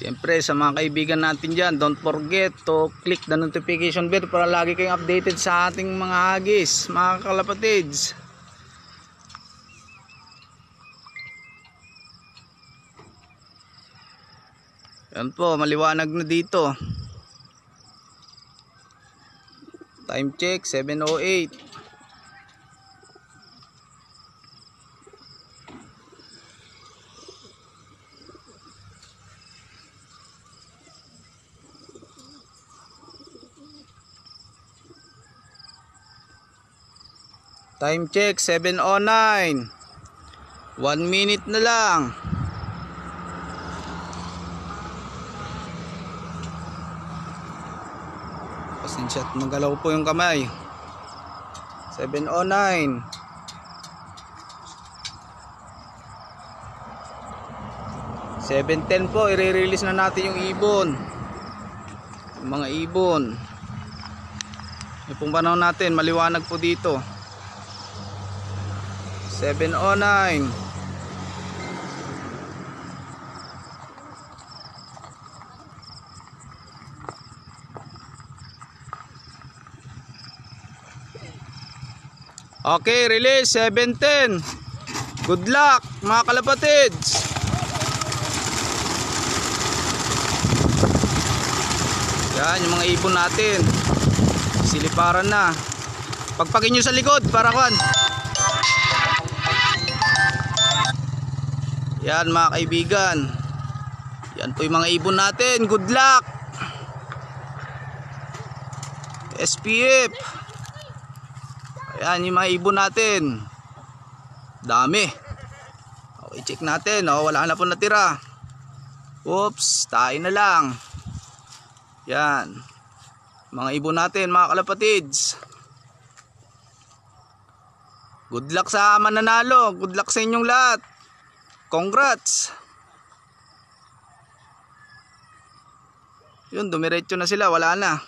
Siyempre sa mga kaibigan natin dyan, don't forget to click the notification bell para lagi kayong updated sa ating mga hagis, mga kalapatids. Yan po, maliwanag na dito. Time check 7:08. Time check 7:09. 1 minute na lang. Pasensya at magalaw po yung kamay. 7:09. 7:10 po, i-release na natin yung ibon. Yung mga ibon. Yung pong panahon natin, maliwanag po dito. 7:09. Okay, release 7:10. Good luck mga kalapatids. Yan yung mga ibon natin. Siliparan na. Pagpakin nyo sa likod para kan. Yan mga kaibigan. Yan po yung mga ibon natin. Good luck. SPF. Ayan yung mga ibon natin. Dami. Okay, check natin. Oh, wala na po natira. Oops, tayo na lang. Yan. Mga ibon natin, mga kalapatids. Good luck sa mananalo. Good luck sa inyong lahat. Congrats. Yun, dumiretso na sila, wala na.